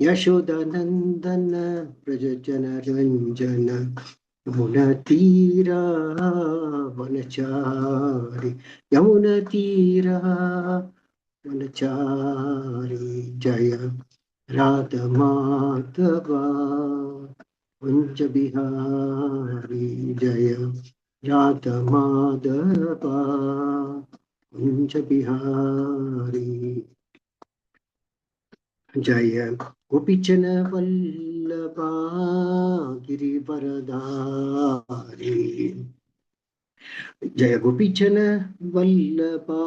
यशोदानन्दन व्रज जनरञ्जन यमुनतीरा वनचारि यमुनतीरा वनचारि जय राधमाधवा कुञ्ज बिहारी जय राधमाधवा कुञ्ज बिहारी जय गोपीचन वल्लभा गिरिवरधारी जय गोपीचन वल्लभा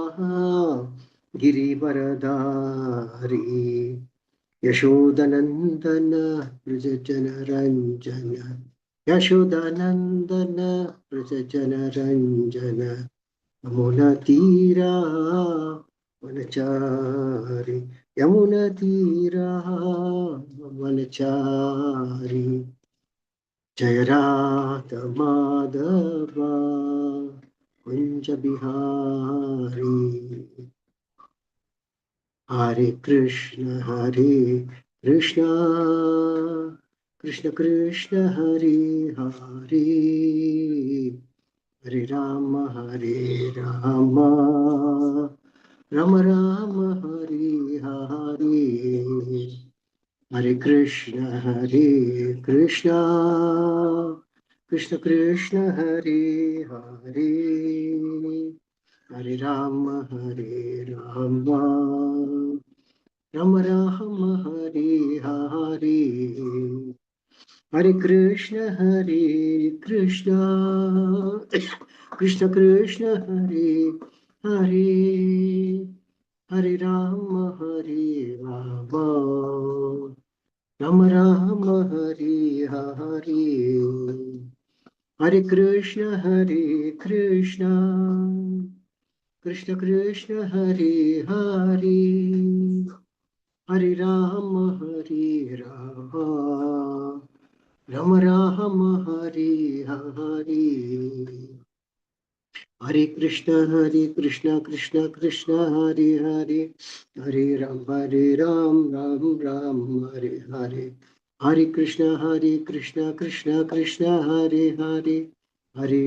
गिरिवरधारी यशोदनन्दन व्रज जनरञ्जन यशोदानन्दन व्रज जनरञ्जन यमुनतीरा वनचारि यमुनतीरा वनचारि जय राधमाधवा कुञ्ज बिहारी हरे कृष्ण कृष्ण कृष्ण हरे हरे हरे राम राम राम हरे हरे हरे कृष्ण कृष्ण कृष्ण हरे हरे हरे राम राम राम हरे हरे हरे कृष्ण कृष्ण कृष्ण हरे हरे हरे राम राम राम हरे हरे हरे कृष्ण कृष्ण हरे हरे हरे राम राम राम हरे हरे हरे कृष्ण कृष्ण कृष्ण हरे हरे हरे राम राम राम हरे हरे हरे कृष्ण कृष्ण कृष्ण हरे हरे हरे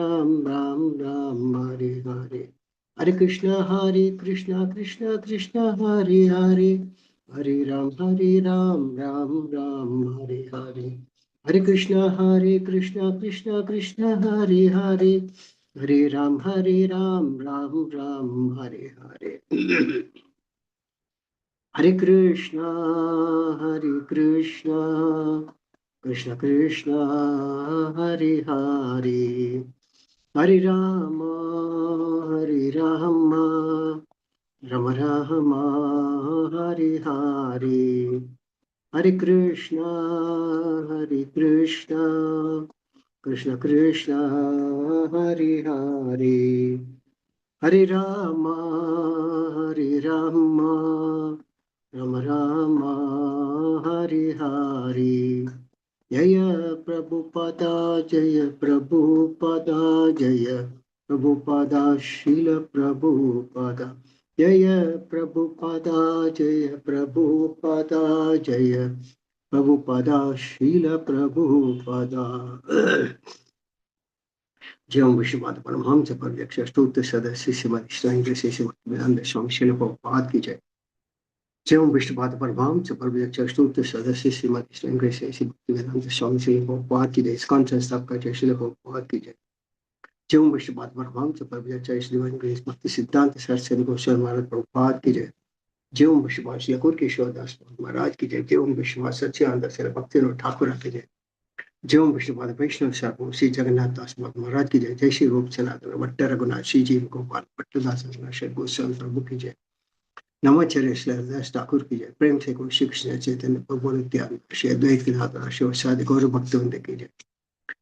राम राम राम हरे हरे हरे कृष्ण कृष्ण कृष्ण हरे हरे हरे राम राम राम हरे हरे हरे कृष्ण कृष्ण कृष्ण हरे हरे हरे राम राम राम हरे हरे हरे कृष्ण कृष्ण कृष्ण हरे हरे हरे राम राम राम हरे हरे हरे कृष्ण कृष्ण कृष्ण हरे हरे हरे राम राम राम हरे हरे जय प्रभुपदा जय प्रभुपदा शील प्रभुपदा जय प्रभुपदा जय प्रभुपदा शील प्रभुपदा जीवम विश्वपाद परमहंस परव्यक्ष अष्टोत्तर सदस्य श्रीमती श्रीमती श्रीमती स्वामी शिल प्रभुपाद की जय। जीवम विश्वपाद परमहंस परव्यक्ष अष्टोत्तर सदस्य श्रीमती श्रीमती स्वामी शिल प्रभुपाद की जय। ISKCON संस्थापक जय श्रील प्रभुपाद की जय। जीवम विश्वपाद परमहंस परव्यक्ष श्रीमती भक्ति सिद्धांत सरस्वती गोस्वामी महाराज प्रभुपाद की जय। जीवम विश्वपाद श्री अकूर केशवदास महाराज की जय। जीवम विश्वपाद सच्चिदानंद भक्ति ठाकुर की जय। जीवम विष्णुपाद वैष्णव साधु श्री जगन्नाथ दास महाराज की जय। जय श्री रूप सनातन भट्ट रघुनाथ श्री जी गोपाल भट्टदास गोस्वामी प्रभु की जय। नमाचार्य श्रीदास ठाकुर की जय। प्रेम से गुरु श्री कृष्ण चैतन्य प्रभु नित्यानंद श्री अद्वैत गदाधर शिवासादि गौर भक्तवृंद की जय।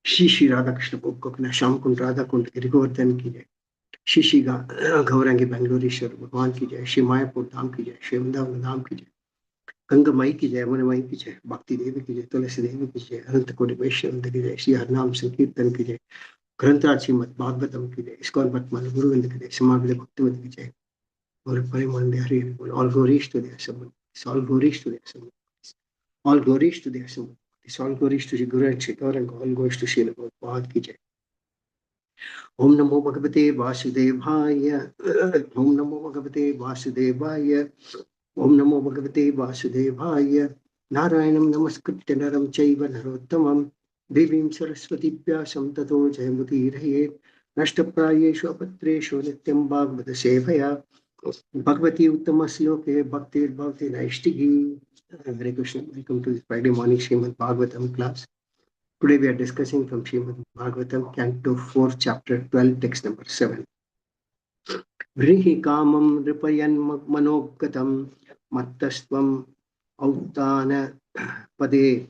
श्री राधा कृष्ण गोकुल श्याम कुंड राधा कुंड गिरिगोवर्धन की जय। श्री गौरांगी बेंगलोरेश्वर भगवान की जय। श्री मायापुर धाम की जय। श्री वृंदावन धाम की जय। गंगा माई की जय, यमुना माई की जय, भक्ति देवी की जय, तुलसी देवी की जय, अनंत कोटि वैष्णव की जय, श्री हरनाम संकीर्तन की जय, ग्रंथराज श्रीमद् भागवतम की जय, इस्कॉन पद्मनाभ गुरुविंद की जय, समावेद भक्तिवत की जय, और परिमल हरि बोल। All glories to their sum, all glories to their sum. All glories to the assembled. All glories to Guru and Shikhar, and all glories to Srila Prabhupada ki jai. Om Namo Bhagavate Vasudevaya. Om Namo Bhagavate Vasudevaya. Om Namo Bhagavate Vasudevaya. Narayanam Namaskritya Naram Chaiva Narottamam. Devim Saraswati Vyasam Tato Jayamudiraye. Nashtaprayeshu Apatreshu Nityam Bhagavata Sevaya. Bhagavati Uttama Sloke Bhaktir Bhakti Naishtigi. Hare Krishna. Welcome to this Friday morning Srimad Bhagavatam class. Today we are discussing from Srimad Bhagavatam, Canto 4, Chapter 12, text number 7. Vrihi kamam ripayan manobgatam mattastvam autana pade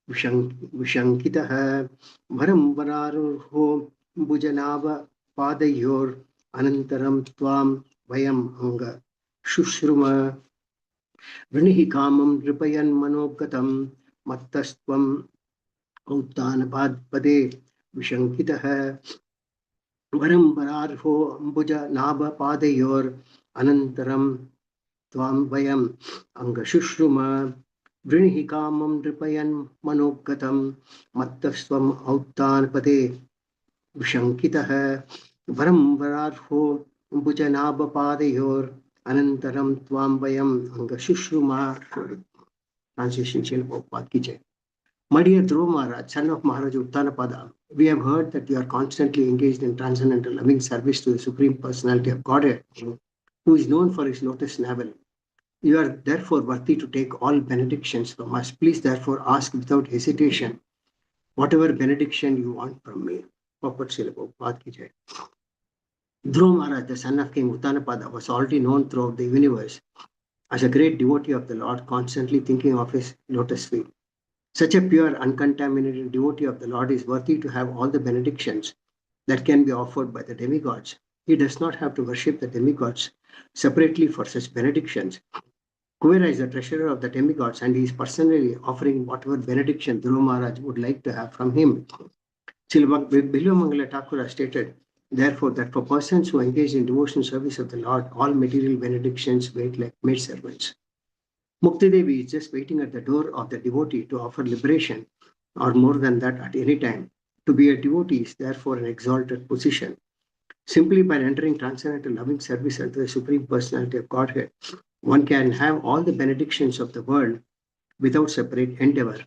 vishankitaha varam vararho bhujanava padayor anantaram tvam vayam anga shushruma. Vrihi kamam ripayan manobgatam mattastvam autana pade vishankitaha varam vararho ambuja nabha padayor anantaram tvam vayam angashushrum. Vrinihi kamam ripayan manobgatam mattasvam auttan pade vishankitah varam vararho ambuja nabha padayor anantaram tvam vayam angashushrum. Translation Srila Prabhupada ki jai. My dear Dhruva Maharaj, son of Maharaj Uttanapada, we have heard that you are constantly engaged in transcendental loving service to the Supreme Personality of Godhead, who is known for his lotus navel. You are therefore worthy to take all benedictions from us. Please therefore ask without hesitation whatever benediction you want from me. Purport Srila Prabhupada ki jai. Dhruva Maharaj, the son of King Uttanapada, was already known throughout the universe as a great devotee of the Lord, constantly thinking of his lotus feet. Such a pure, uncontaminated devotee of the Lord is worthy to have all the benedictions that can be offered by the demigods. He does not have to worship the demigods separately for such benedictions. Kuvera is the treasurer of the demigods, and he is personally offering whatever benediction Dhruva Maharaj would like to have from him. Srila Bilvamangala Thakur stated, therefore, that for persons who engage in devotional service of the Lord, all material benedictions wait like maidservants. Mukti Devi is just waiting at the door of the devotee to offer liberation, or more than that at any time. To be a devotee is therefore an exalted position. Simply by entering transcendental loving service unto the Supreme Personality of Godhead, one can have all the benedictions of the world without separate endeavor.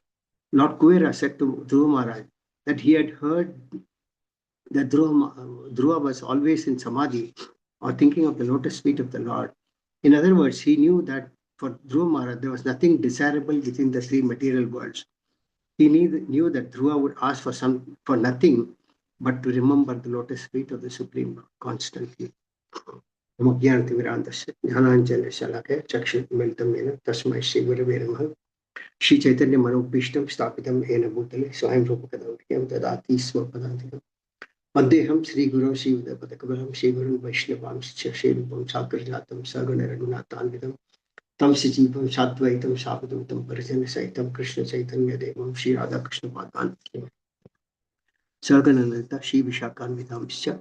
Lord Kuvera said to Dhruva Maharaj that he had heard that Dhruva was always in samadhi or thinking of the lotus feet of the Lord. In other words, he knew that for Dhruva Maharaj, there was nothing desirable within the three material worlds. He knew that Dhruva would ask for nothing but to remember the lotus feet of the Supreme Lord constantly. Shri Chaitanya Manobhishtam Stapitam Ena Bhutale Swayam Rupakadam Dadati Swapadantikam Madheham Sri Guru Sri Udapatakabalam Sri Guru Vaishnavam Shri Rupam Sakarjatam Sagana Raghunatanvidam Tam Sijivam Sadvaitam Sapadutam Parajana Saitam Krishna Chaitanya Devam Sri Radha Krishna Padan Saganananta Sri Vishakanvidam Scha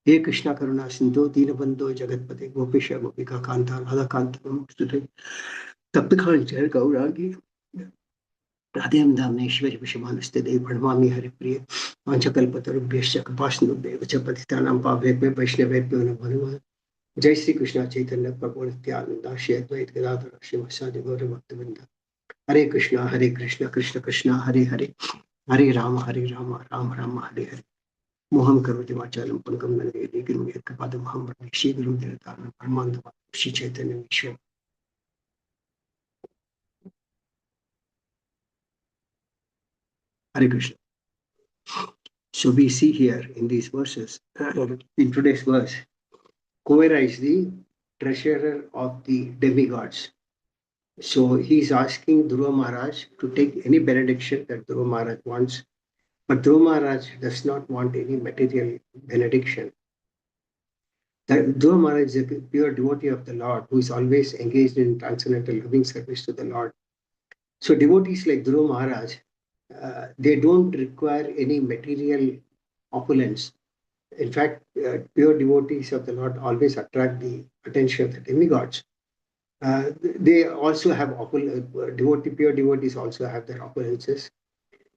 He Krishna Karuna Sindhu Dinabandho Jagatpate Gopisha Gopika Kanta Radha Kantam Sute Taptakhan Jai Gaurangi Radhem Damneshwari Vishamaniste Dev Pranamami Hari Priya Vanchakalpatarubhyascha Kapasnubhya Vachapatitanam Pavebhya Vaishnavebhyo Namo Jai Sri Krishna Chaitanya Prabhu Nityananda Shri Advaita Gadadhara Shri Vasadi Gaura Bhaktivinoda Hare Krishna Krishna Krishna Hare Hare Hare Rama Rama Rama Hare Hare Moham Karoti Vachalam Pankam Nandedi Girum Yatkapadam Hambrani Shri Guru Dhiratana Paramananda Shri Chaitanya Vishwa. Hare Krishna. So we see here in these verses, in today's verse, Kuvera is the treasurer of the demigods. So he is asking Dhruva Maharaj to take any benediction that Dhruva Maharaj wants, but Dhruva Maharaj does not want any material benediction. Dhruva Maharaj is a pure devotee of the Lord who is always engaged in transcendental loving service to the Lord. So devotees like Dhruva Maharaj, they don't require any material opulence. In fact, pure devotees of the Lord always attract the attention of the demigods. They also have pure devotees also have their opulences.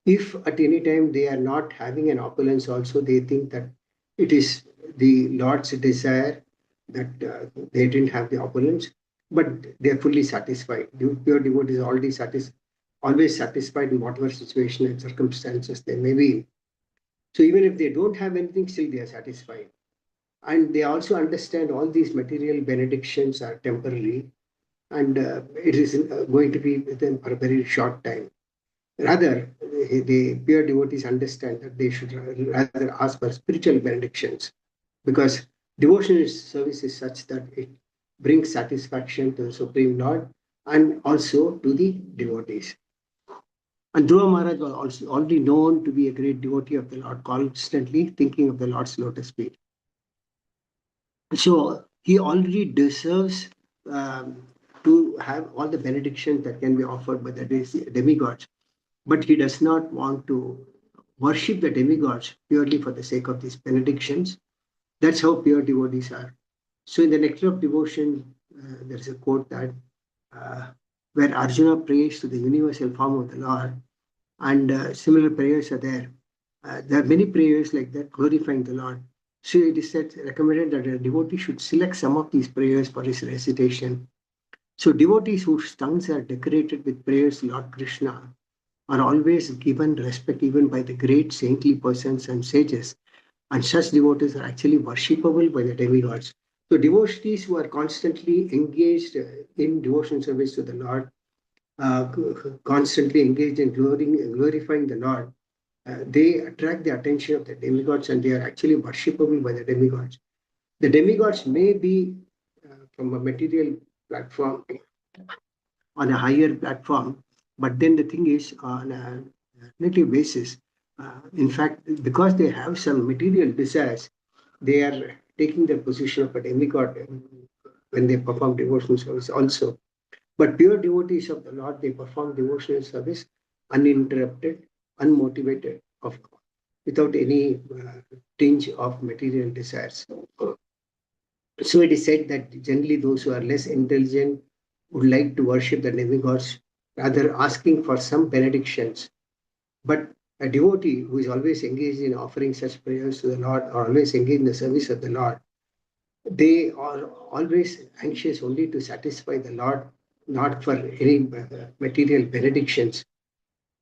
If at any time they are not having an opulence also, they think that it is the Lord's desire that they didn't have the opulence, but they are fully satisfied. Pure devotees are always satisfied in whatever situation and circumstances they may be. So even if they don't have anything, still they are satisfied. And they also understand all these material benedictions are temporary, and it is going to be within for a very short time. Rather, the pure devotees understand that they should rather ask for spiritual benedictions, because devotional service is such that it brings satisfaction to the Supreme Lord and also to the devotees. And Dhruva Maharaj was also already known to be a great devotee of the Lord, constantly thinking of the Lord's lotus feet. So he already deserves to have all the benedictions that can be offered by the demigods, but he does not want to worship the demigods purely for the sake of these benedictions. That's how pure devotees are. So in the Nectar of Devotion, there is a quote that where Arjuna prays to the universal form of the Lord, and similar prayers are there. There are many prayers like that glorifying the Lord. So it is said, recommended that a devotee should select some of these prayers for his recitation. So devotees whose tongues are decorated with prayers to Lord Krishna are always given respect even by the great saintly persons and sages. And such devotees are actually worshipable by the demigods. So devotees who are constantly engaged in devotion service to the Lord, constantly engaged in glorifying the Lord, they attract the attention of the demigods, and they are actually worshipable by the demigods. The demigods may be from a material platform, on a higher platform, but then the thing is, on a relative basis, in fact, because they have some material desires, they are taking the position of a demigod when they perform devotional service also. But pure devotees of the Lord, they perform devotional service uninterrupted, unmotivated, without any tinge of material desires. So it is said that generally those who are less intelligent would like to worship the demigods, rather asking for some benedictions. But a devotee who is always engaged in offering such prayers to the Lord, or always engaged in the service of the Lord, they are always anxious only to satisfy the Lord, not for any material benedictions.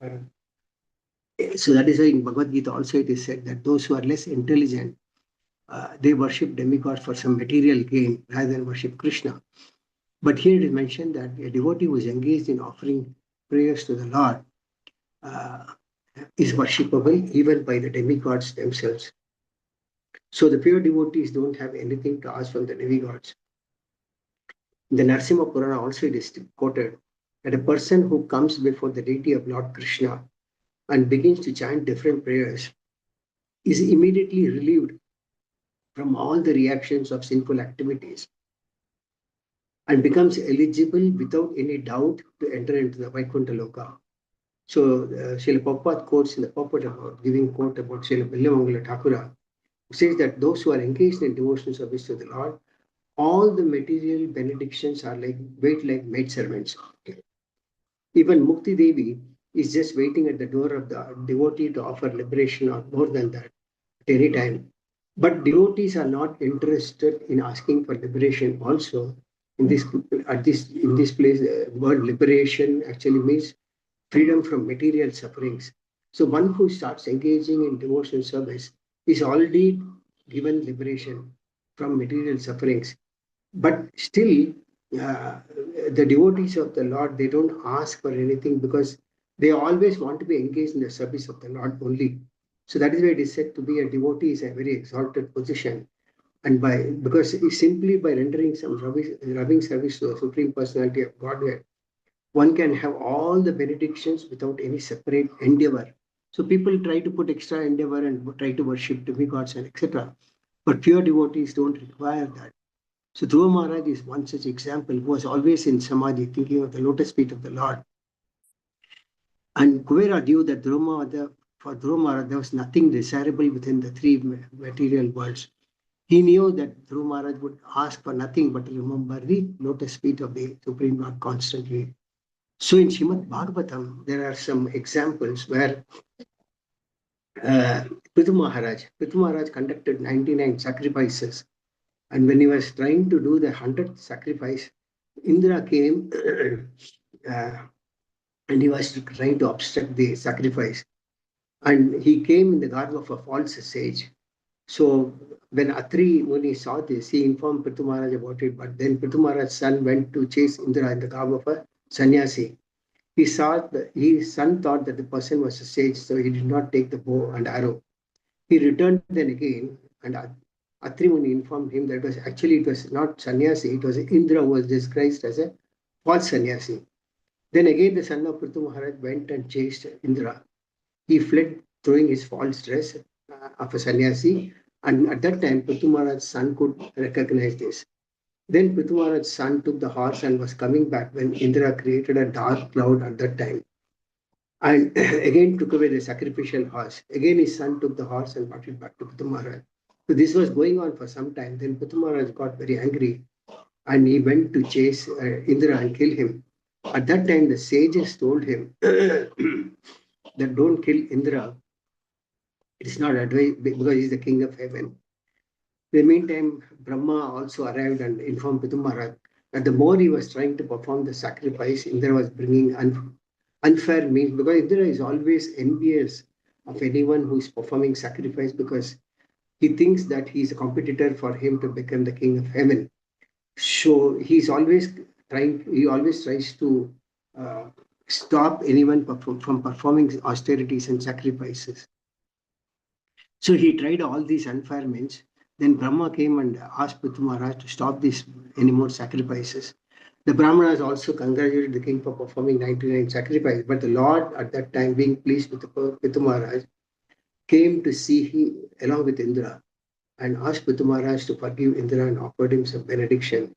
Uh, so that is why in Bhagavad Gita also it is said that those who are less intelligent, they worship demigods for some material gain rather than worship Krishna. But here it is mentioned that a devotee who is engaged in offering prayers to the Lord uh, is worshipable even by the demigods themselves. So the pure devotees don't have anything to ask from the demigods. In the Narasimha Purana also it is quoted that a person who comes before the deity of Lord Krishna and begins to chant different prayers is immediately relieved from all the reactions of sinful activities and becomes eligible without any doubt to enter into the Vaikuntha Loka. So Srila Prabhupada quotes in the purport about giving quote about Srila Billamangala Thakura, who says that those who are engaged in devotional service to the Lord, all the material benedictions are like wait like maid servants. Even Mukti Devi is just waiting at the door of the devotee to offer liberation or more than that at any time. But devotees are not interested in asking for liberation also. In this place, the word liberation actually means freedom from material sufferings. So one who starts engaging in devotional service is already given liberation from material sufferings. But still, the devotees of the Lord, they don't ask for anything because they always want to be engaged in the service of the Lord only. So that is why it is said to be a devotee is a very exalted position. And because simply by rendering some loving service to the Supreme Personality of Godhead, one can have all the benedictions without any separate endeavor. So people try to put extra endeavor and try to worship demigods and etc. But pure devotees don't require that. So Dhruva Maharaj is one such example who was always in Samadhi, thinking of the lotus feet of the Lord. And Kuvera knew that for Dhruva Maharaj, there was nothing desirable within the three material worlds. He knew that Dhruv Maharaj would ask for nothing but to remember the lotus feet of the Supreme Lord constantly. So in Srimad Bhagavatam, there are some examples where uh, Prithu Maharaj conducted 99 sacrifices. And when he was trying to do the 100th sacrifice, Indra came uh, and he was trying to obstruct the sacrifice. And he came in the garb of a false sage. So when Atri Muni saw this, he informed Prithu Maharaj about it. But then Prithu Maharaj's son went to chase Indra in the garb of a sannyasi. He saw that his son thought that the person was a sage, so he did not take the bow and arrow. He returned then again, and Atri Muni informed him that it was not sannyasi, it was Indra who was disguised as a false sannyasi. Then again the son of Prithu Maharaj went and chased Indra. He fled throwing his false dress of a sannyasi, and at that time Prithu Maharaj's son could recognize this. Then Prithu Maharaj's son took the horse and was coming back when Indra created a dark cloud at that time and again took away the sacrificial horse. Again, his son took the horse and brought it back to Prithu Maharaj. So this was going on for some time. Then Prithu Maharaj got very angry and he went to chase Indra and kill him. At that time, the sages told him that don't kill Indra. It is not advised because he is the king of heaven. In the meantime, Brahma also arrived and informed Prithu Maharaj that the more he was trying to perform the sacrifice, Indra was bringing unfair means, because Indra is always envious of anyone who is performing sacrifice because he thinks that he is a competitor for him to become the king of heaven. So he always tries to uh, stop anyone from performing austerities and sacrifices. So he tried all these unfair means. Then Brahma came and asked Prithu Maharaj to stop these any more sacrifices. The Brahmanas also congratulated the king for performing 99 sacrifices, but the Lord at that time, being pleased with Prithu Maharaj, came to see him along with Indra and asked Prithu Maharaj to forgive Indra and offered him some benediction.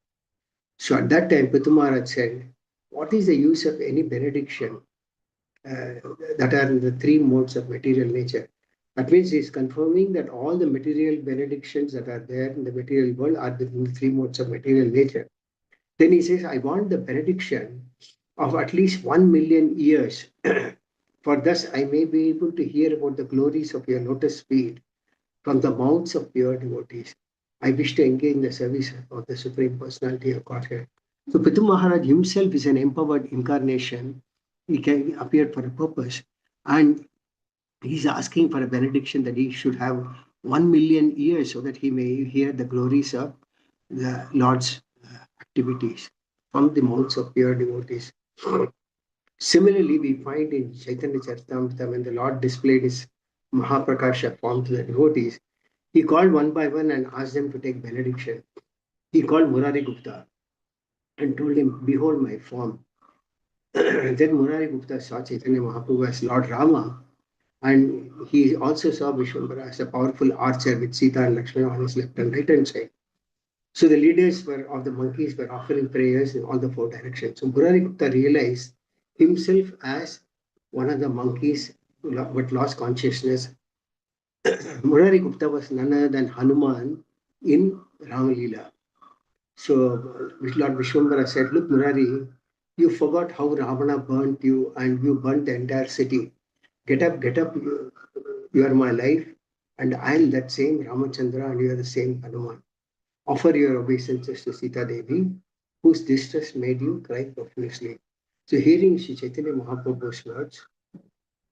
So at that time, Prithu Maharaj said, "What is the use of any benediction uh, that are in the three modes of material nature?" That means he is confirming that all the material benedictions that are there in the material world are within the three modes of material nature. Then he says, I want the benediction of at least 1 million years, for thus I may be able to hear about the glories of your lotus feet from the mouths of pure devotees. I wish to engage in the service of the Supreme Personality of Godhead. So Prithu Maharaj himself is an empowered incarnation. He appeared for a purpose. And he's asking for a benediction that he should have 1 million years so that he may hear the glories of the Lord's activities from the mouths of pure devotees. Similarly, we find in Chaitanya Charitamrita when the Lord displayed his Mahaprakasha form to the devotees, he called one by one and asked them to take benediction. He called Murari Gupta and told him, "Behold my form." Then Murari Gupta saw Chaitanya Mahaprabhu as Lord Rama, and he also saw Vishwambara as a powerful archer with Sita and Lakshmana on his left and right hand side. So the leaders of the monkeys were offering prayers in all the four directions. So Murari Gupta realized himself as one of the monkeys but lost consciousness. Murari Gupta was none other than Hanuman in Ramalila. So Lord Vishwambara said, "Look, Murari, you forgot how Ravana burnt you and you burnt the entire city. Get up, get up. You are my life, and I am that same Ramachandra, and you are the same Hanuman. Offer your obeisances to Sita Devi, whose distress made you cry profusely." So hearing Sri Chaitanya Mahaprabhu's words,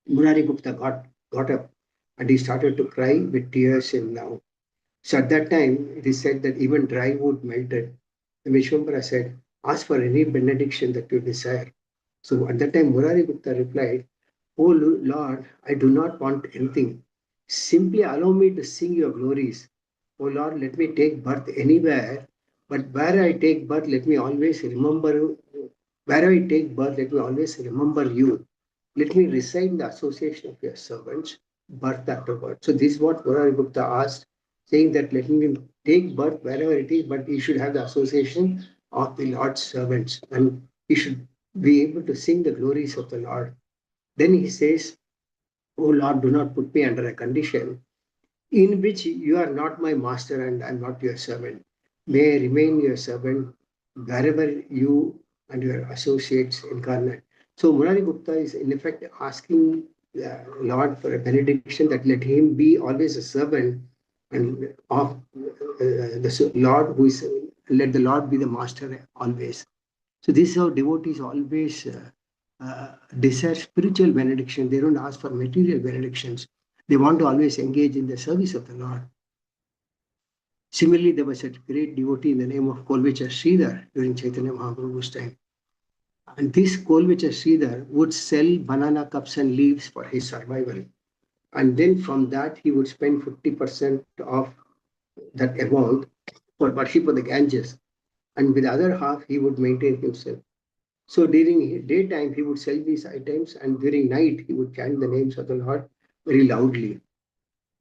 Murari Gupta got up and he started to cry with tears in love. So at that time, it is said that even dry wood melted. And Vishwambara said, "Ask for any benediction that you desire." So at that time, Murari Gupta replied, "Oh Lord, I do not want anything. Simply allow me to sing your glories. Oh Lord, let me take birth anywhere, but where I take birth, let me always remember. Where I take birth, let me always remember you. Let me reside in the association of your servants, birth after birth." So this is what Murari Gupta asked, saying that let me take birth wherever it is, but he should have the association of the Lord's servants, and he should be able to sing the glories of the Lord. Then he says, "Oh Lord, do not put me under a condition. in which you are not my master and I'm not your servant. May I remain your servant wherever you and your associates incarnate. So Murari Gupta is in effect asking the Lord for a benediction that let him be always a servant and of the Lord who is, let the Lord be the master always. So this is how devotees always desire spiritual benediction. They don't ask for material benedictions. They want to always engage in the service of the Lord. Similarly, there was a great devotee in the name of Kolvicha Sridhar during Chaitanya Mahaprabhu's time. And this Kolvicha Sridhar would sell banana cups and leaves for his survival. And then from that, he would spend 50% of that amount for worship of the Ganges. And with the other half, he would maintain himself. So during daytime, he would sell these items, and during night, he would chant the names of the Lord very loudly.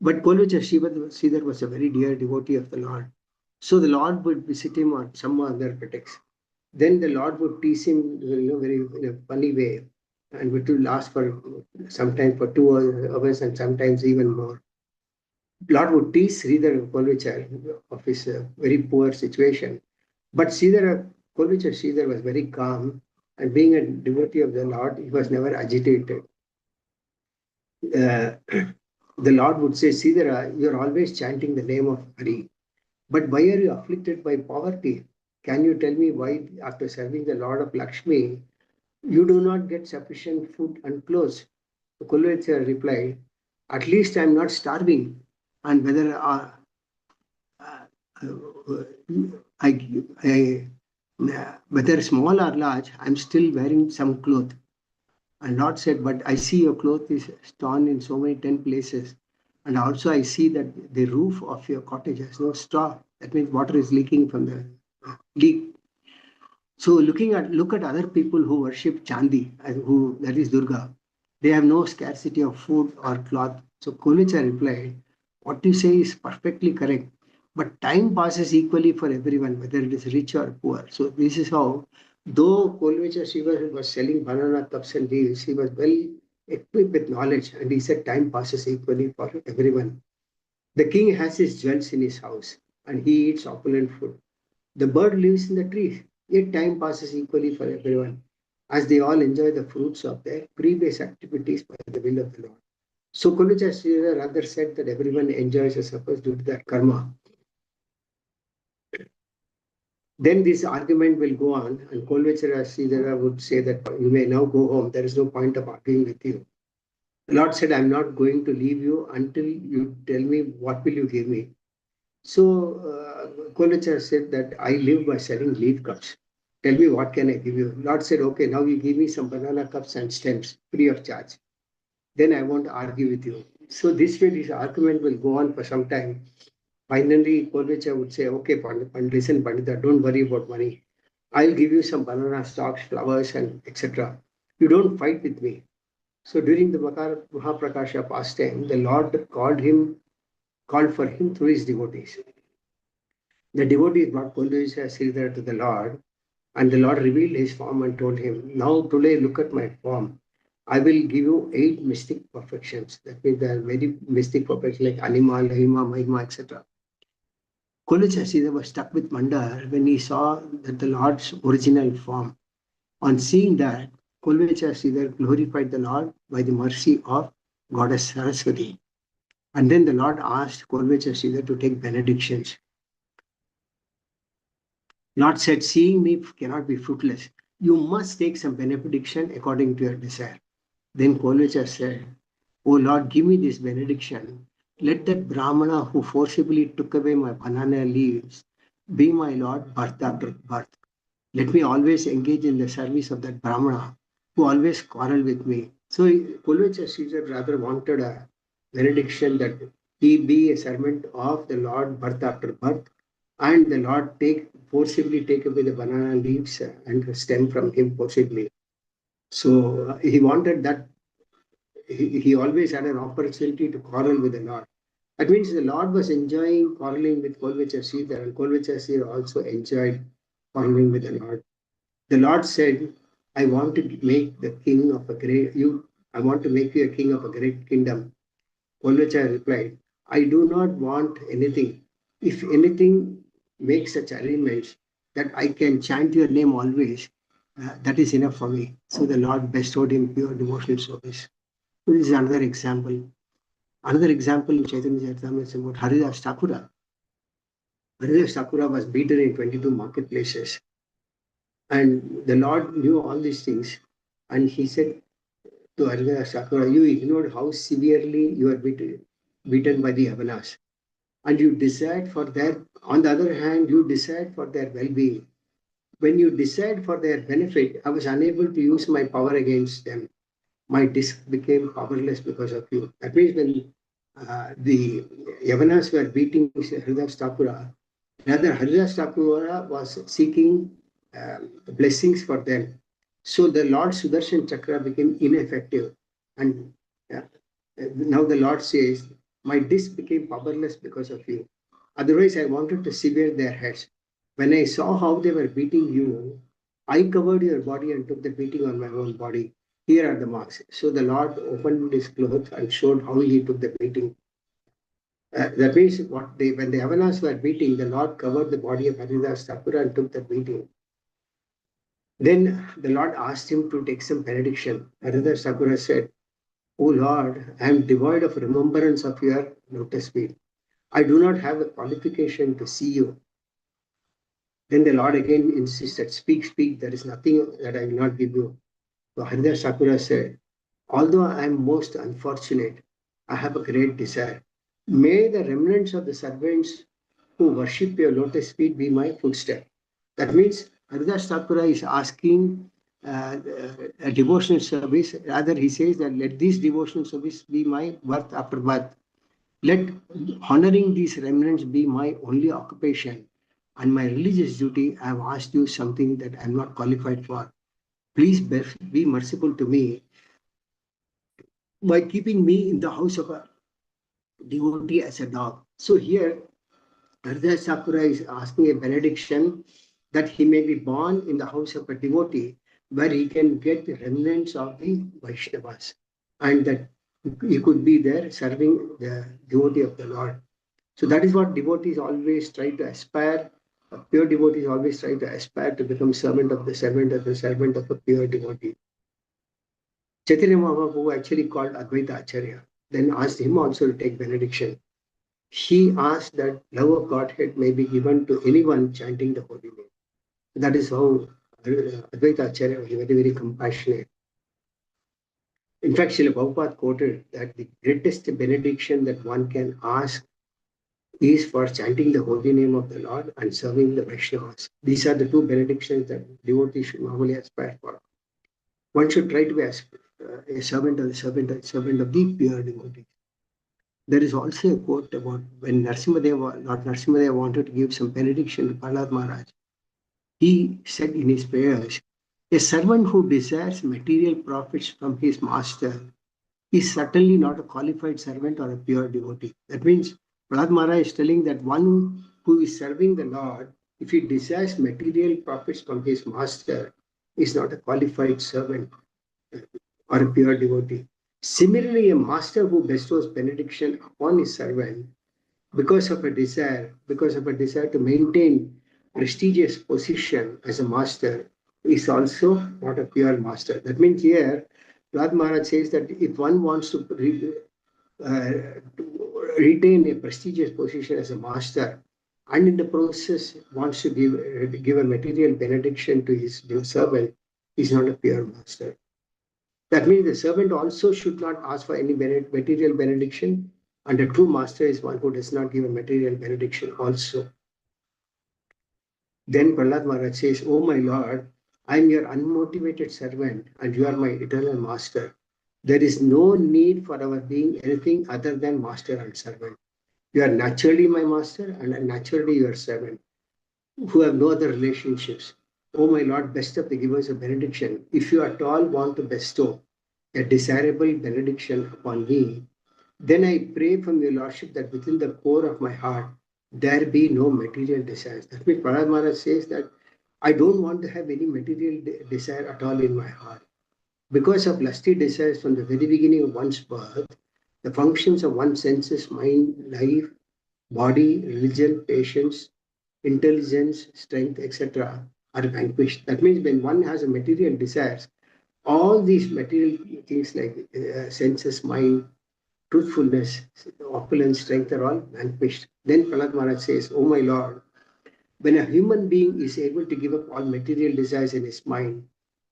But Kolvicha Sridhar was a very dear devotee of the Lord. So the Lord would visit him on some other pretext. Then the Lord would tease him, very in a funny way, and it would last for sometimes for 2 hours and sometimes even more. Lord would tease Sridhar Kolvicha of his very poor situation. But Kolvicha Sridhar was very calm, and being a devotee of the Lord, he was never agitated. Uh, the Lord would say, Sridhara, you are always chanting the name of Hari. But why are you afflicted by poverty? Can you tell me why, after serving the Lord of Lakshmi, you do not get sufficient food and clothes? Kulvecha replied, at least I am not starving. And uh, whether small or large, I am still wearing some cloth. And Lord said, but I see your cloth is torn in so many 10 places. And also I see that the roof of your cottage has no straw. That means water is leaking from the leak. So look at other people who worship Chandi, who that is Durga. They have no scarcity of food or cloth. So Kolicha replied, what you say is perfectly correct. But time passes equally for everyone, whether it is rich or poor. So this is how, though Kolvicha Shiva was selling banana cups and leaves, he was well equipped with knowledge, and he said time passes equally for everyone. The king has his jewels in his house, and he eats opulent food. The bird lives in the tree, yet time passes equally for everyone, as they all enjoy the fruits of their previous activities by the will of the Lord. So Kulucha Sridhar rather said that everyone enjoys a suffers due to that karma. Then this argument will go on, and Kolvechara Sridhara would say that you may now go home. There is no point of arguing with you. The Lord said, I'm not going to leave you until you tell me what will you give me. So Kolvechara said that I live by selling leaf cups. Tell me what can I give you. Lord said, okay, now you give me some banana cups and stems free of charge. Then I won't argue with you. So this way, this argument will go on for some time. Finally, Kolvecha would say, okay, listen, Pandita, don't worry about money. I'll give you some banana stalks, flowers, and etc. You don't fight with me. So during the Mahaprakasha pastime, the Lord called for him through his devotees. The devotees brought Kolvecha Sridhar to the Lord, and the Lord revealed his form and told him, now today look at my form. I will give you 8 mystic perfections. That means there are very mystic perfections like Anima, Lahima, Mahima, etc. Kolachasida was struck with wonder when he saw that the Lord's original form. On seeing that, Kolachasida glorified the Lord by the mercy of Goddess Saraswati. And then the Lord asked Kolachasida to take benedictions. Lord said, seeing me cannot be fruitless. You must take some benediction according to your desire. Then Kolvacha said, O Lord, give me this benediction. Let that Brahmana who forcibly took away my banana leaves be my Lord birth after birth. Let me always engage in the service of that Brahmana who always quarrel with me. So Kolvacha Caesar rather wanted a benediction that he be a servant of the Lord birth after birth, and the Lord forcibly take away the banana leaves and stem from him forcibly. So he wanted that. He always had an opportunity to quarrel with the Lord. That means the Lord was enjoying quarreling with Kolvecha Sridhar, and Kolvecha Sridhar also enjoyed quarreling with the Lord. The Lord said, I want to make the king of a great you. I want to make you a king of a great kingdom. Kolvecha replied, I do not want anything. If anything makes such arrangements that I can chant your name always, that is enough for me. So the Lord bestowed him pure devotional service. So this is another example. Another example in Chaitanya Charitamrita is about Haridas Thakura. Haridas Thakura was beaten in 22 marketplaces. And the Lord knew all these things. And he said to Haridas Thakura, you ignored how severely you are beaten by the Avanas. And you decide for their, on the other hand, you decide for their well-being. When you decide for their benefit, I was unable to use my power against them. My disc became powerless because of you. That means when the Yavanas were beating Haridas Thakura, rather Haridas Thakura was seeking blessings for them. So the Lord Sudarshan Chakra became ineffective. And now the Lord says, my disc became powerless because of you. Otherwise, I wanted to sever their heads. When I saw how they were beating you, I covered your body and took the beating on my own body. Here are the marks. So the Lord opened his clothes and showed how he took the beating. That means when the Avanas were beating, the Lord covered the body of Haridas Thakura and took the beating. Then the Lord asked him to take some benediction. Haridas Thakura said, O Lord, I am devoid of remembrance of your lotus feet. I do not have the qualification to see you. Then the Lord again insisted, speak, speak, there is nothing that I will not give you. So Haridas Thakura said, although I am most unfortunate, I have a great desire. May the remnants of the servants who worship your lotus feet be my footstep. That means Haridas Thakura is asking a devotional service. Rather, he says that let this devotional service be my birth after birth. Let honoring these remnants be my only occupation. And my religious duty, I have asked you something that I am not qualified for. Please be merciful to me by keeping me in the house of a devotee as a dog. So here, Ardha Sakura is asking a benediction that he may be born in the house of a devotee where he can get the remnants of the Vaishnavas and that he could be there serving the devotee of the Lord. So that is what devotees always try to aspire. Pure devotees always try to aspire to become servant of the servant of the servant of a pure devotee. Chaitanya Mahaprabhu actually called Advaita Acharya, then asked him also to take benediction. He asked that love of Godhead may be given to anyone chanting the holy name. That is how Advaita Acharya was very, very compassionate. In fact, Srila Prabhupada quoted that the greatest benediction that one can ask is for chanting the holy name of the Lord and serving the Vaishnavas. These are the two benedictions that devotees should normally aspire for. One should try to be a servant of the pure devotees. There is also a quote about when Lord Narasimhadeva wanted to give some benediction to Prahlad Maharaj. He said in his prayers, a servant who desires material profits from his master is certainly not a qualified servant or a pure devotee. That means Prahlad Maharaj is telling that one who is serving the Lord, if he desires material profits from his master, is not a qualified servant or a pure devotee. Similarly, a master who bestows benediction upon his servant because of a desire to maintain prestigious position as a master, is also not a pure master. That means here, Prahlad Maharaj says that if one wants to retain a prestigious position as a master, and in the process wants to give a material benediction to his servant, is not a pure master. That means the servant also should not ask for any material benediction, and a true master is one who does not give a material benediction also. Then Prahlad Maharaj says, oh my Lord, I am your unmotivated servant and you are my eternal master. There is no need for our being anything other than master and servant. You are naturally my master and naturally your servant, who have no other relationships. Oh my Lord, best of the givers of benediction, if you at all want to bestow a desirable benediction upon me, then I pray from your Lordship that within the core of my heart, there be no material desires. That means Prahlad Maharaj says that I don't want to have any material desire at all in my heart. Because of lusty desires from the very beginning of one's birth, The functions of one's senses, mind, life, body, religion, patience, intelligence, strength, etc., are vanquished. That means when one has a material desires, all these material things like senses, mind, truthfulness, opulence, strength are all vanquished. Then Prahlad Maharaj says, "Oh my Lord, when a human being is able to give up all material desires in his mind,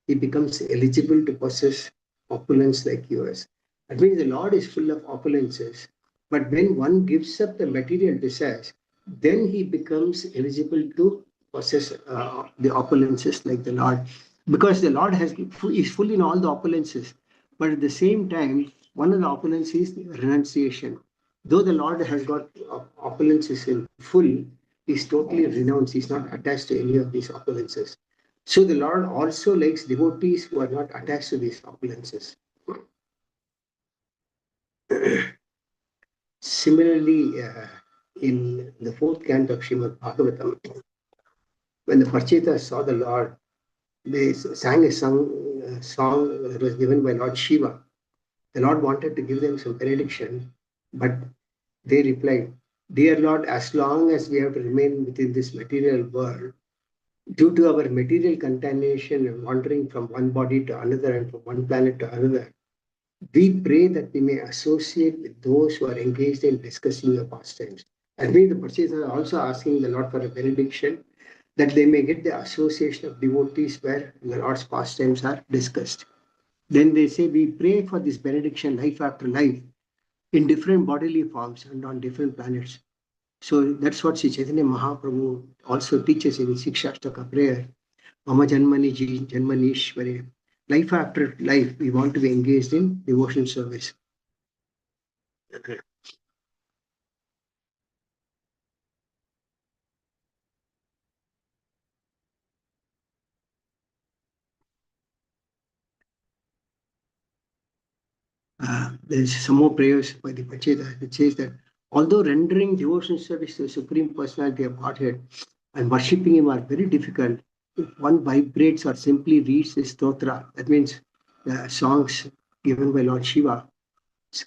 he becomes eligible to possess opulence like yours." That means the Lord is full of opulences. But when one gives up the material desires, then he becomes eligible to possess the opulences like the Lord. Because the Lord is full in all the opulences. But at the same time, one of the opulences is renunciation. Though the Lord has got opulences in full, he's totally renounced. He's not attached to any of these opulences. So the Lord also likes devotees who are not attached to these opulences. Similarly, in the fourth canto of Srimad Bhagavatam, when the Parchetas saw the Lord, they sang a song that was given by Lord Shiva. The Lord wanted to give them some benediction, but they replied, "Dear Lord, as long as we have to remain within this material world, due to our material contamination and wandering from one body to another and from one planet to another, we pray that we may associate with those who are engaged in discussing your pastimes." And we, the purchasers, are also asking the Lord for a benediction that they may get the association of devotees where the Lord's pastimes are discussed. Then they say, "We pray for this benediction life after life in different bodily forms and on different planets." So that's what Sri Chaitanya Mahaprabhu also teaches in his Shikshashtaka prayer. Mama Janmani Janmanishware. Life after life, we want to be engaged in devotion service. There's some more prayers by the Pacheta. It says that although rendering devotion service to the Supreme Personality of Godhead and worshipping Him are very difficult, if one vibrates or simply reads the stotra, that means the songs given by Lord Shiva,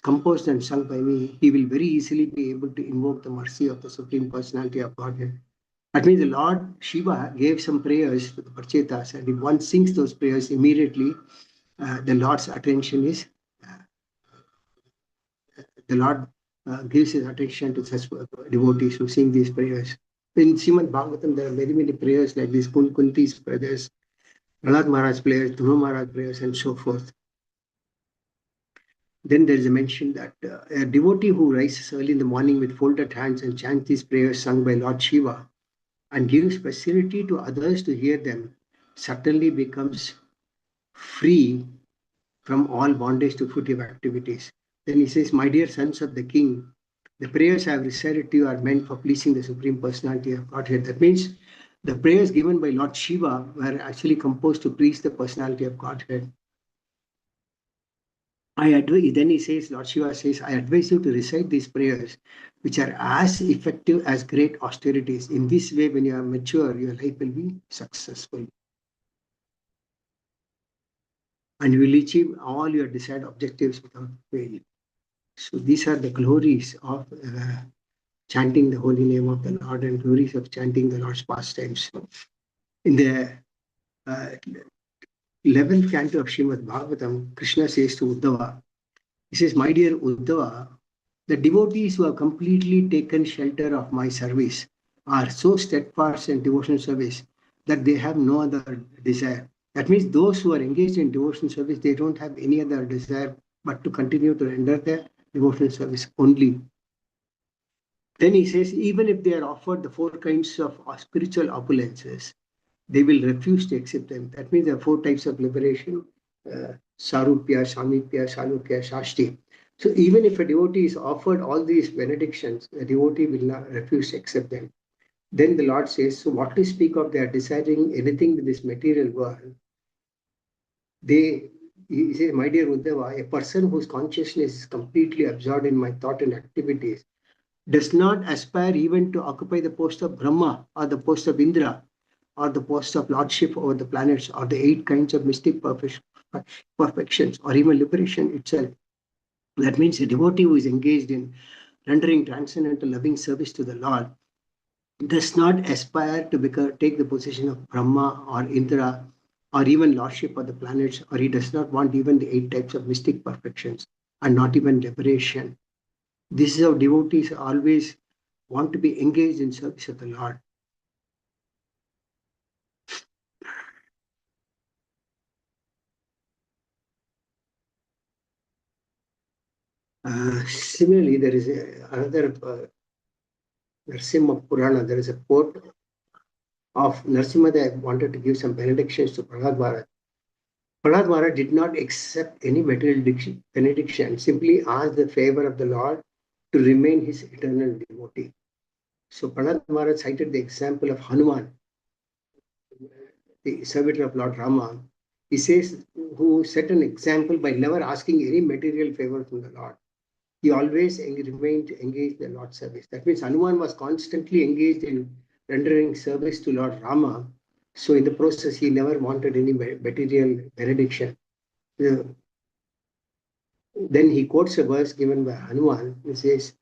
composed and sung by me, he will very easily be able to invoke the mercy of the Supreme Personality of Godhead. That means the Lord Shiva gave some prayers to the Parchetas, and if one sings those prayers immediately, the Lord's attention is the Lord gives his attention to such devotees who sing these prayers. In Srimad Bhagavatam, there are many, many prayers like this, Kunti's prayers, Prahlad Maharaj prayers, Dhruva Maharaj prayers, and so forth. Then there is a mention that a devotee who rises early in the morning with folded hands and chants these prayers sung by Lord Shiva and gives facility to others to hear them certainly becomes free from all bondage to fruitive activities. Then he says, "My dear sons of the king, the prayers I have recited to you are meant for pleasing the Supreme Personality of Godhead." That means the prayers given by Lord Shiva were actually composed to please the Personality of Godhead. Then he says, Lord Shiva says, "I advise you to recite these prayers, which are as effective as great austerities. In this way, when you are mature, your life will be successful. And you will achieve all your desired objectives without fail." So these are the glories of chanting the holy name of the Lord and glories of chanting the Lord's pastimes. In the 11th canto of Srimad Bhagavatam, Krishna says to Uddhava, he says, "My dear Uddhava, the devotees who have completely taken shelter of my service are so steadfast in devotional service that they have no other desire." That means those who are engaged in devotional service, they don't have any other desire but to continue to render their devotional service only. Then he says, even if they are offered the four kinds of spiritual opulences, they will refuse to accept them. That means there are four types of liberation, Sarupya, Samipya, Salukya, Shashti. So even if a devotee is offered all these benedictions, the devotee will not refuse to accept them. Then the Lord says, so what to speak of their desiring anything in this material world? He says, "My dear Uddhava, a person whose consciousness is completely absorbed in my thought and activities does not aspire even to occupy the post of Brahma or the post of Indra or the post of lordship over the planets or the eight kinds of mystic perfections or even liberation itself. That means a devotee who is engaged in rendering transcendental loving service to the Lord does not aspire to take the position of Brahma or Indra or even lordship of the planets, or he does not want even the 8 types of mystic perfections and not even liberation. This is how devotees always want to be engaged in service of the Lord. Similarly, there is another Narsimha Purana. There is a quote of Narsimha that wanted to give some benedictions to Prahlad Maharaj. Prahlad Maharaj did not accept any material benediction, simply asked the favor of the Lord to remain his eternal devotee. So Prahlad Maharaj cited the example of Hanuman, the servitor of Lord Rama. He says, who set an example by never asking any material favor from the Lord. He always remained engaged in the Lord's service. That means Hanuman was constantly engaged in rendering service to Lord Rama. So in the process, he never wanted any material benediction. Then he quotes a verse given by Hanuman. He says,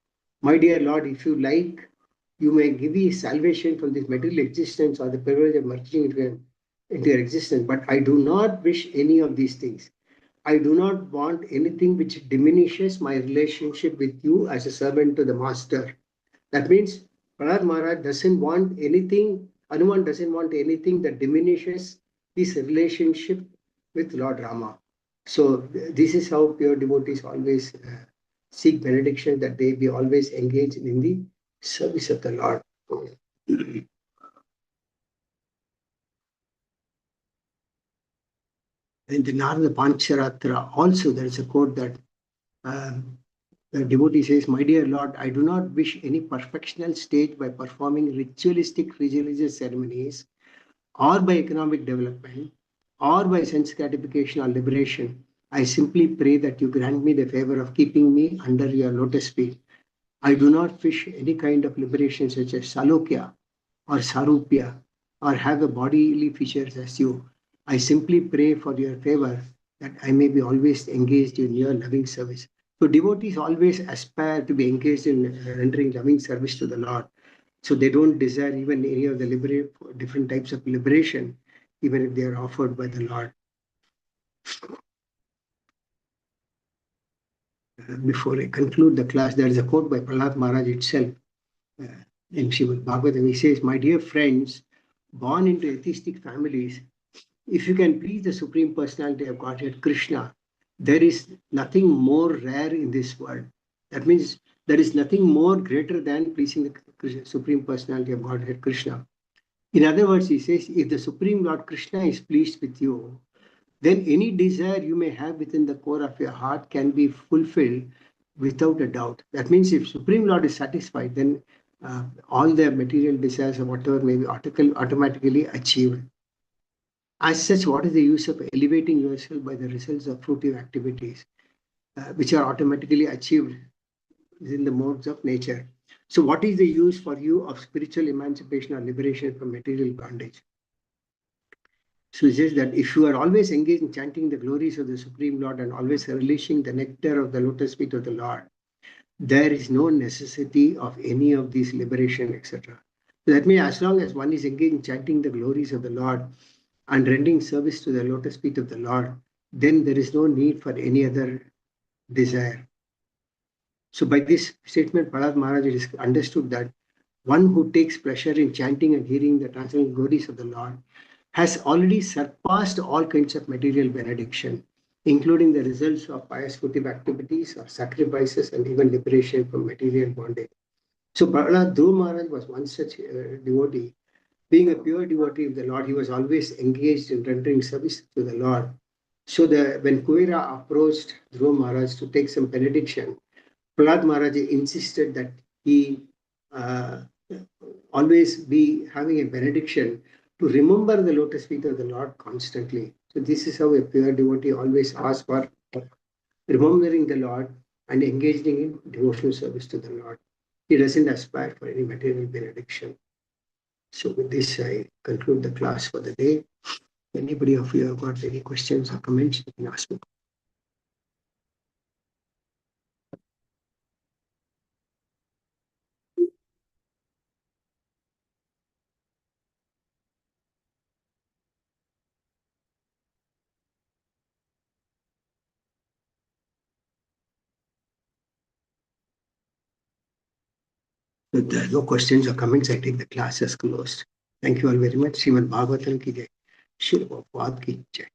"My dear Lord, if you like, you may give me salvation from this material existence or the privilege of merging into your existence, but I do not wish any of these things. I do not want anything which diminishes my relationship with you as a servant to the master." That means Prahlad Maharaj doesn't want anything, Hanuman doesn't want anything that diminishes his relationship with Lord Rama. So this is how pure devotees always seek benediction, that they be always engaged in the service of the Lord. In the Narada Pancharatra also there is a quote that the devotee says, "My dear Lord, I do not wish any perfectional stage by performing ritualistic religious ceremonies or by economic development or by sense gratification or liberation. I simply pray that you grant me the favor of keeping me under your lotus feet. I do not wish any kind of liberation such as salokya or sarupya or have a bodily features as you. I simply pray for your favor that I may be always engaged in your loving service." So devotees always aspire to be engaged in rendering loving service to the Lord. So they don't desire even any of the different types of liberation, even if they are offered by the Lord. Before I conclude the class, there is a quote by Prahlad Maharaj itself uh, in Srimad Bhagavatam. He says, "My dear friends, born into atheistic families, if you can please the Supreme Personality of Godhead, Krishna, there is nothing more rare in this world." That means there is nothing more greater than pleasing the Supreme Personality of Godhead, Krishna. In other words, he says, if the Supreme Lord Krishna is pleased with you, then any desire you may have within the core of your heart can be fulfilled without a doubt. That means if Supreme Lord is satisfied, then all the material desires or whatever may be automatically achieved. As such, what is the use of elevating yourself by the results of fruitive activities, which are automatically achieved in the modes of nature? So, what is the use for you of spiritual emancipation or liberation from material bondage? So it says that if you are always engaged in chanting the glories of the Supreme Lord and always relishing the nectar of the lotus feet of the Lord, there is no necessity of any of these liberation, etc. So that means as long as one is engaged in chanting the glories of the Lord and rendering service to the lotus feet of the Lord, then there is no need for any other desire. So by this statement, Prahlad Maharaj is understood that one who takes pleasure in chanting and hearing the transcendental glories of the Lord has already surpassed all kinds of material benediction, including the results of pious fruitive activities or sacrifices and even liberation from material bondage. So Prahlad Dhruv Maharaj was one such devotee. Being a pure devotee of the Lord, he was always engaged in rendering service to the Lord. So when Kuvera approached Dhruv Maharaj to take some benediction, Prahlad Maharaj insisted that he uh, always be having a benediction to remember the lotus feet of the Lord constantly. So this is how a pure devotee always asks for remembering the Lord and engaging in devotional service to the Lord. He doesn't aspire for any material benediction. So with this, I conclude the class for the day. Anybody of you have got any questions or comments, you can ask me. If there are no questions or comments, I take the class as closed. Thank you all very much. Srimad Bhagavatam ki jai. Shri Prabhupada ki jai.